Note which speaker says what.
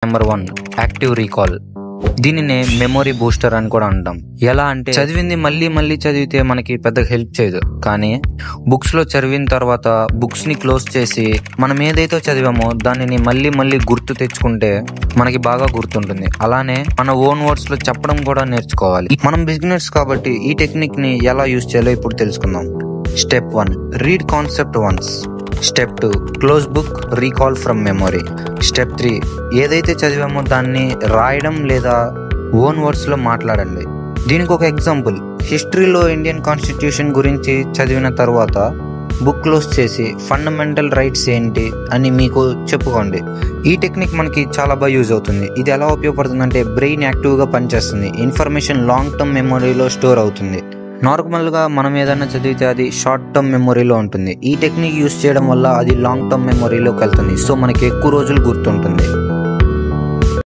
Speaker 1: Number 1 active recall. దీనినే memory booster అని కూడా అంటాం. ఎలా అంటే చదివింది మళ్ళీ చదివితే మనకి పెద్దగా హెల్ప్ చేయదు, కానీ బుక్స్ లో చదివిన తర్వాత బుక్స్ ని క్లోజ్ చేసి మనం ఏదైతే చదివామో దానిని మళ్ళీ గుర్తు తెచ్చుకుంటే మనకి బాగా గుర్తుంటుంది. అలానే మన ఓన్ వర్డ్స్ లో చెప్పడం కూడా నేర్చుకోవాలి. మనం బిగినర్స్ కాబట్టి ఈ టెక్నిక్ ని ఎలా యూజ్ చేయాలో ఇప్పుడు తెలుసుకుందాం. Step 1 read concept once. Step 2 close book, recall from memory. Step 3 ఏదైతే చదివామో దాన్ని రాయడం లేదా ఓన్ వర్డ్స్ లో మాట్లాడండి. దీనికి ఒక ఎగ్జాంపుల్, హిస్టరీలో ఇండియన్ కాన్స్టిట్యూషన్ గురించి చదివిన తర్వాత బుక్ క్లోజ్ చేసి ఫండమెంటల్ రైట్స్ ఏంటి అని మీకు చెప్పుకోండి. ఈ టెక్నిక్ మనకి చాలా బాగా యూజ్ అవుతుంది. ఇది ఎలా ఉపయోగపడుతుంది అంటే బ్రెయిన్ యాక్టివ్గా పనిచేస్తుంది, ఇన్ఫర్మేషన్ లాంగ్ టర్మ్ మెమొరీలో స్టోర్ అవుతుంది. నార్మల్గా మనం ఏదైనా చదివితే అది షార్ట్ టర్మ్ మెమొరీలో ఉంటుంది. ఈ టెక్నిక్ యూజ్ చేయడం వల్ల అది లాంగ్ టర్మ్ మెమొరీలోకి వెళ్తుంది, సో మనకి ఎక్కువ రోజులు గుర్తుంటుంది.